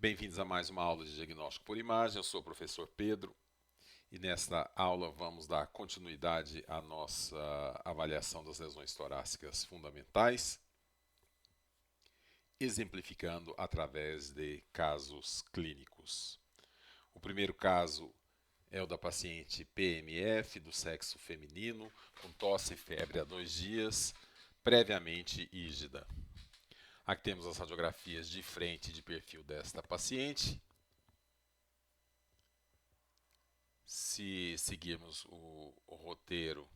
Bem-vindos a mais uma aula de diagnóstico por imagem. Eu sou o professor Pedro e nesta aula vamos dar continuidade à nossa avaliação das lesões torácicas fundamentais, exemplificando através de casos clínicos. O primeiro caso é o da paciente PMF do sexo feminino, com tosse e febre há 2 dias, previamente ígida. Aqui temos as radiografias de frente e de perfil desta paciente. Se seguirmos o roteiro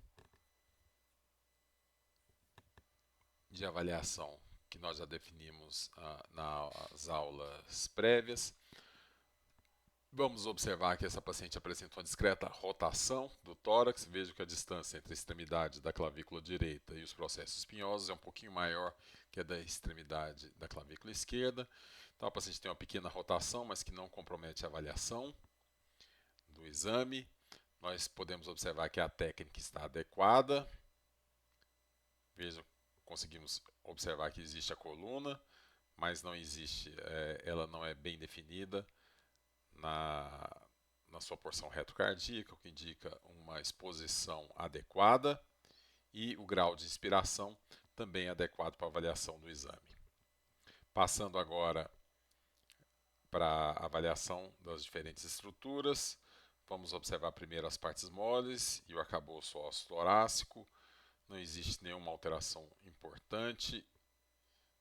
de avaliação que nós já definimos nas aulas prévias, vamos observar que essa paciente apresenta uma discreta rotação do tórax. Veja que a distância entre a extremidade da clavícula direita e os processos espinhosos é um pouquinho maior que a da extremidade da clavícula esquerda. Então a paciente tem uma pequena rotação, mas que não compromete a avaliação do exame. Nós podemos observar que a técnica está adequada. Veja, conseguimos observar que existe a coluna, mas não existe, ela não é bem definida na sua porção retrocardíaca, o que indica uma exposição adequada, e o grau de inspiração também é adequado para a avaliação do exame. Passando agora para a avaliação das diferentes estruturas, vamos observar primeiro as partes moles e o arcabouço ósseo torácico. Não existe nenhuma alteração importante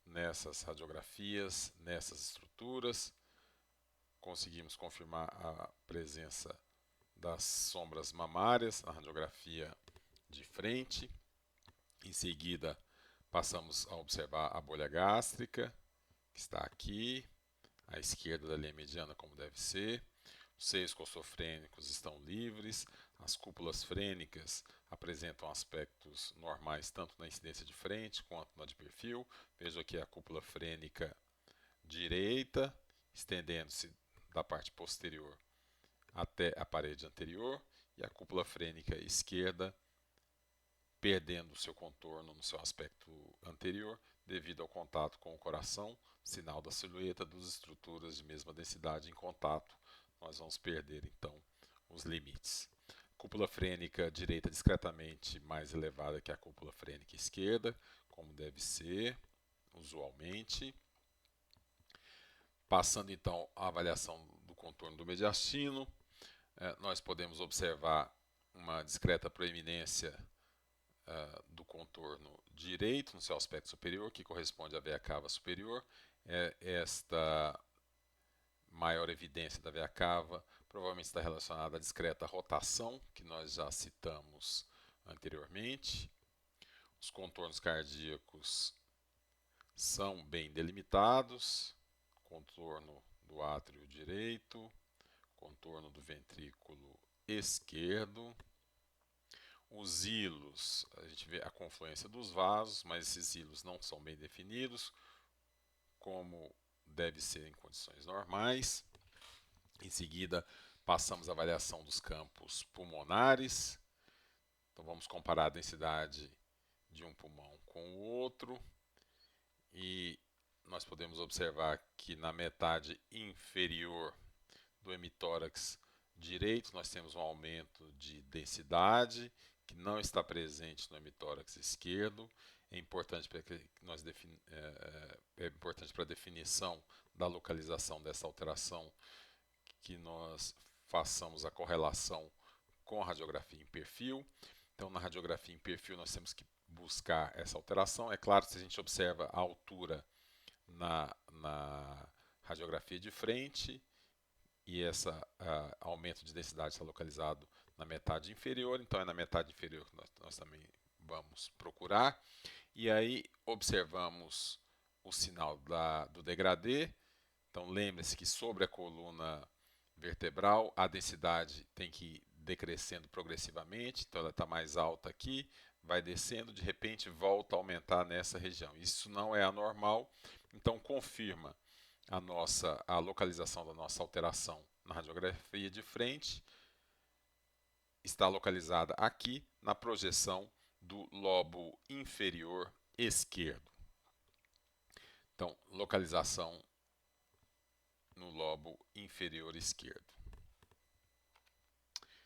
nessas radiografias, nessas estruturas. Conseguimos confirmar a presença das sombras mamárias na radiografia de frente. Em seguida, passamos a observar a bolha gástrica, que está aqui, à esquerda da linha mediana, como deve ser. Os seios costofrênicos estão livres, as cúpulas frênicas apresentam aspectos normais tanto na incidência de frente quanto na de perfil. Veja aqui a cúpula frênica direita, estendendo-se da parte posterior até a parede anterior, e a cúpula frênica esquerda perdendo seu contorno no seu aspecto anterior devido ao contato com o coração, sinal da silhueta das estruturas de mesma densidade em contato. Nós vamos perder então os limites. Cúpula frênica direita discretamente mais elevada que a cúpula frênica esquerda, como deve ser usualmente. Passando então à avaliação do contorno do mediastino, nós podemos observar uma discreta proeminência do contorno direito no seu aspecto superior, que corresponde à veia cava superior. Esta maior evidência da veia cava provavelmente está relacionada à discreta rotação, que nós já citamos anteriormente. Os contornos cardíacos são bem delimitados, contorno do átrio direito, contorno do ventrículo esquerdo. Os hilos, a gente vê a confluência dos vasos, mas esses hilos não são bem definidos, como deve ser em condições normais. Em seguida, passamos a avaliação dos campos pulmonares. Então, vamos comparar a densidade de um pulmão com o outro. E nós podemos observar que na metade inferior do hemitórax direito nós temos um aumento de densidade que não está presente no hemitórax esquerdo. É importante para a definição da localização dessa alteração que nós façamos a correlação com a radiografia em perfil. Então, na radiografia em perfil, nós temos que buscar essa alteração. É claro, se a gente observa a altura na radiografia de frente e esse aumento de densidade está localizado na metade inferior, então é na metade inferior que nós também vamos procurar. E aí observamos o sinal do degradê. Então lembre-se que sobre a coluna vertebral a densidade tem que ir decrescendo progressivamente, então ela está mais alta aqui, vai descendo, de repente volta a aumentar nessa região. Isso não é anormal, então confirma a localização da nossa alteração na radiografia de frente. Está localizada aqui na projeção do lobo inferior esquerdo. Então, localização lobo inferior esquerdo.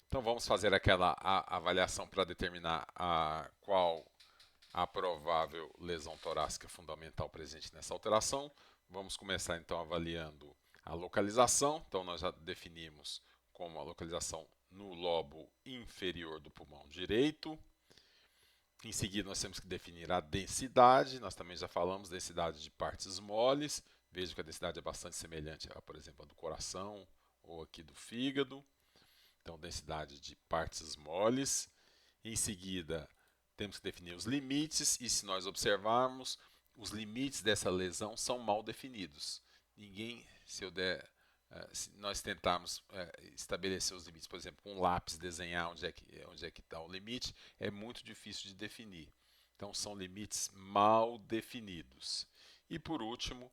Então vamos fazer aquela avaliação para determinar qual a provável lesão torácica fundamental presente nessa alteração. Vamos começar então avaliando a localização. Então nós já definimos como a localização no lobo inferior do pulmão direito. Em seguida nós temos que definir a densidade. Nós também já falamos densidade de partes moles. Veja que a densidade é bastante semelhante a, por exemplo, a do coração ou aqui do fígado. Então, densidade de partes moles. Em seguida, temos que definir os limites, e se nós observarmos, os limites dessa lesão são mal definidos. Se nós tentarmos estabelecer os limites, por exemplo, com um lápis desenhar onde é que está o limite, é muito difícil de definir. Então, são limites mal definidos. E por último,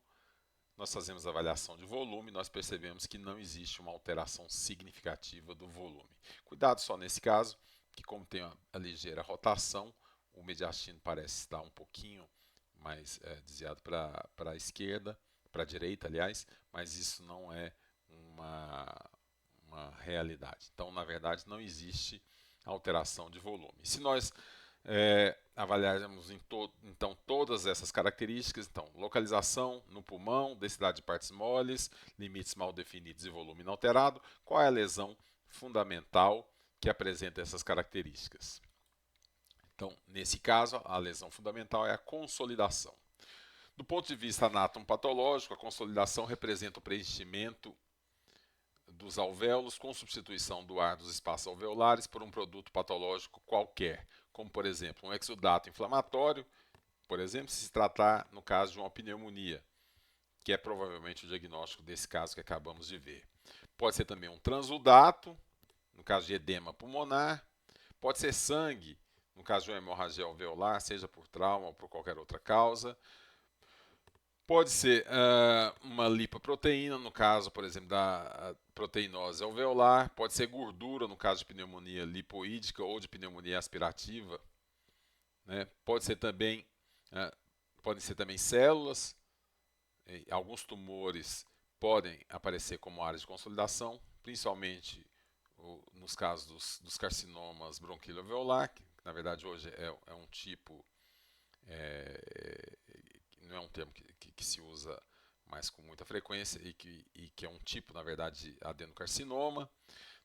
nós fazemos a avaliação de volume, nós percebemos que não existe uma alteração significativa do volume. Cuidado só nesse caso, que como tem a ligeira rotação, o mediastino parece estar um pouquinho mais desviado para a esquerda, para a direita, aliás, mas isso não é uma realidade. Então, na verdade, não existe alteração de volume. Se nós avaliarmos então todas essas características, então localização no pulmão, densidade de partes moles, limites mal definidos e volume inalterado, qual é a lesão fundamental que apresenta essas características? Então, nesse caso, a lesão fundamental é a consolidação. Do ponto de vista anatomopatológico, a consolidação representa o preenchimento dos alvéolos com substituição do ar dos espaços alveolares por um produto patológico qualquer, como, por exemplo, um exudato inflamatório, por exemplo, se tratar, no caso de uma pneumonia, que é provavelmente o diagnóstico desse caso que acabamos de ver. Pode ser também um transudato, no caso de edema pulmonar. Pode ser sangue, no caso de uma hemorragia alveolar, seja por trauma ou por qualquer outra causa. Pode ser uma lipoproteína, no caso, por exemplo, da proteinose alveolar. Pode ser gordura, no caso de pneumonia lipoídica ou de pneumonia aspirativa. Né? Podem ser também células. Alguns tumores podem aparecer como áreas de consolidação, principalmente nos casos dos carcinomas bronquilo-alveolar, que na verdade hoje é um tipo, não é um termo que se usa mais com muita frequência e que é um tipo, na verdade, de adenocarcinoma.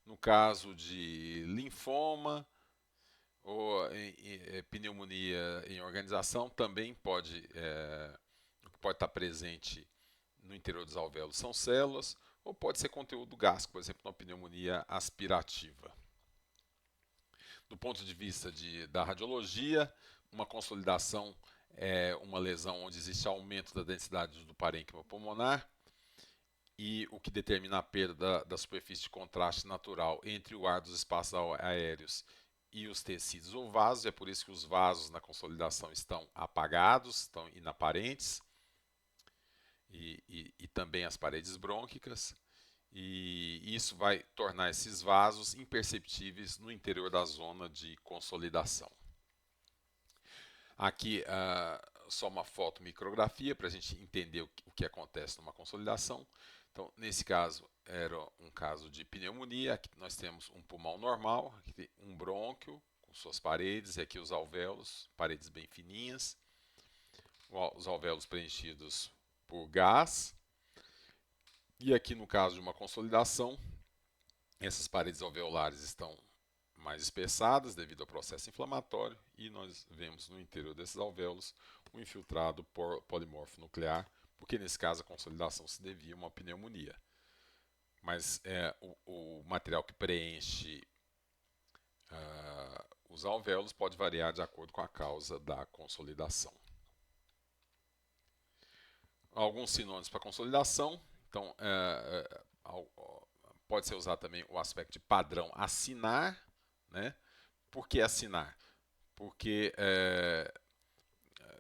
No caso de linfoma ou pneumonia em organização, também pode estar presente no interior dos alvéolos, são células, ou pode ser conteúdo gástrico, por exemplo, uma pneumonia aspirativa. Do ponto de vista da radiologia, uma consolidação é uma lesão onde existe aumento da densidade do parênquima pulmonar, e o que determina a perda da superfície de contraste natural entre o ar dos espaços aéreos e os tecidos ou vasos. É por isso que os vasos na consolidação estão apagados, estão inaparentes, e também as paredes brônquicas. E isso vai tornar esses vasos imperceptíveis no interior da zona de consolidação. Aqui só uma fotomicrografia para a gente entender o que acontece numa consolidação. Então, nesse caso, era um caso de pneumonia. Aqui nós temos um pulmão normal, aqui tem um brônquio com suas paredes, e aqui os alvéolos, paredes bem fininhas. Os alvéolos preenchidos por gás. E aqui no caso de uma consolidação, essas paredes alveolares estão mais espessadas devido ao processo inflamatório, e nós vemos no interior desses alvéolos um infiltrado polimorfo nuclear, porque nesse caso a consolidação se devia a uma pneumonia. Mas o material que preenche os alvéolos pode variar de acordo com a causa da consolidação. Alguns sinônimos para consolidação. Então, pode ser usado também o aspecto de padrão acinar. Né? Por que acinar? Porque,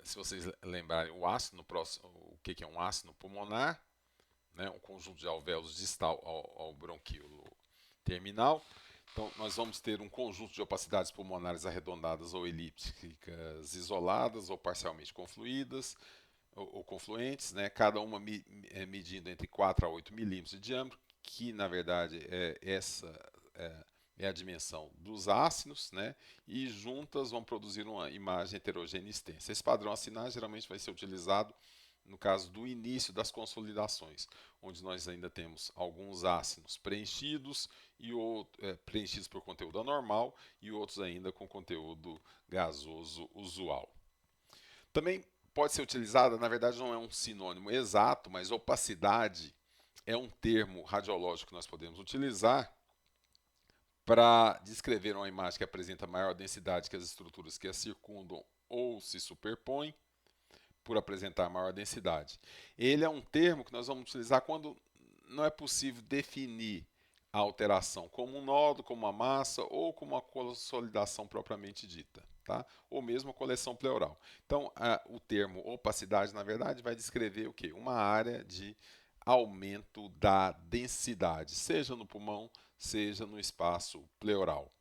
se vocês lembrarem, o que é um ácido pulmonar? Né? Um conjunto de alvéolos distal ao bronquíolo terminal. Então, nós vamos ter um conjunto de opacidades pulmonares arredondadas ou elípticas isoladas ou parcialmente confluídas, ou confluentes, né, cada uma medindo entre 4 a 8 milímetros de diâmetro, que na verdade é a dimensão dos ácidos, né, e juntas vão produzir uma imagem heterogênea extensa. Esse padrão acinar geralmente vai ser utilizado no caso do início das consolidações, onde nós ainda temos alguns ácidos preenchidos preenchidos por conteúdo anormal e outros ainda com conteúdo gasoso usual. Também pode ser utilizada, na verdade não é um sinônimo exato, mas opacidade é um termo radiológico que nós podemos utilizar para descrever uma imagem que apresenta maior densidade que as estruturas que a circundam ou se superpõem, por apresentar maior densidade. Ele é um termo que nós vamos utilizar quando não é possível definir a alteração como um nódo, como uma massa ou como uma consolidação propriamente dita, tá? Ou mesmo a coleção pleural. Então, o termo opacidade, na verdade, vai descrever o quê? Uma área de aumento da densidade, seja no pulmão, seja no espaço pleural,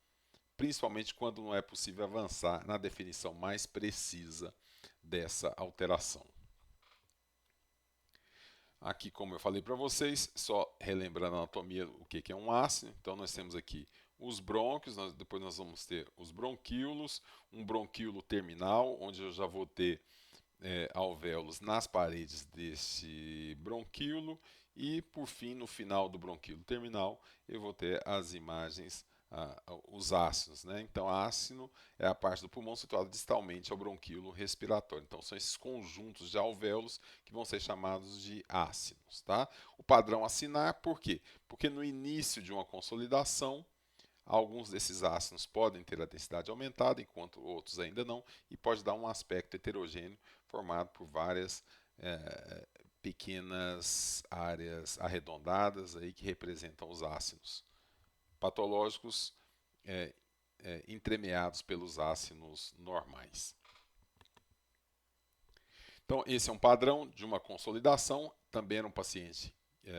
principalmente quando não é possível avançar na definição mais precisa dessa alteração. Aqui, como eu falei para vocês, só relembrando a anatomia, o que é um ácido. Então, nós temos aqui os brônquios, depois nós vamos ter os bronquíolos, um bronquíolo terminal, onde eu já vou ter alvéolos nas paredes desse bronquíolo, e por fim, no final do bronquíolo terminal, eu vou ter as imagens, os ácidos, né? Então, ácido é a parte do pulmão situada distalmente ao bronquíolo respiratório. Então, são esses conjuntos de alvéolos que vão ser chamados de ácidos, tá? O padrão acinar, por quê? Porque no início de uma consolidação, alguns desses ácidos podem ter a densidade aumentada, enquanto outros ainda não, e pode dar um aspecto heterogêneo formado por várias pequenas áreas arredondadas aí que representam os ácidos patológicos entremeados pelos ácidos normais. Então, esse é um padrão de uma consolidação. Também era um paciente que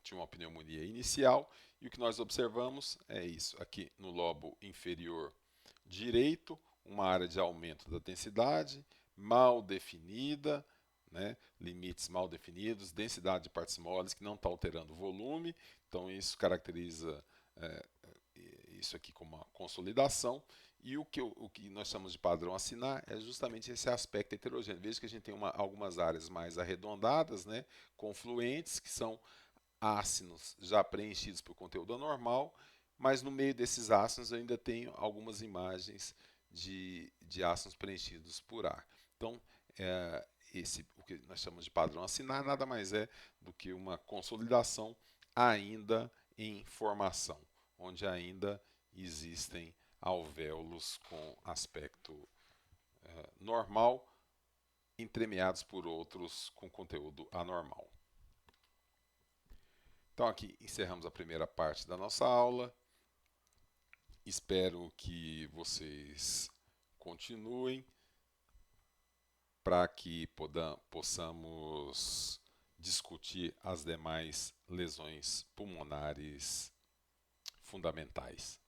tinha uma pneumonia inicial, e o que nós observamos é isso. Aqui no lobo inferior direito, uma área de aumento da densidade, mal definida, né? Limites mal definidos, densidade de partes moles que não está alterando o volume. Então, isso caracteriza isso aqui como uma consolidação. E o que nós chamamos de padrão acinar é justamente esse aspecto heterogêneo. Veja que a gente tem algumas áreas mais arredondadas, né, confluentes, que são ácidos já preenchidos por conteúdo anormal, mas no meio desses ácidos eu ainda tenho algumas imagens de ácidos preenchidos por ar. Então, o que nós chamamos de padrão acinar nada mais é do que uma consolidação ainda em formação, onde ainda existem alvéolos com aspecto normal, entremeados por outros com conteúdo anormal. Então, aqui encerramos a primeira parte da nossa aula. Espero que vocês continuem para que possamos discutir as demais lesões pulmonares fundamentais.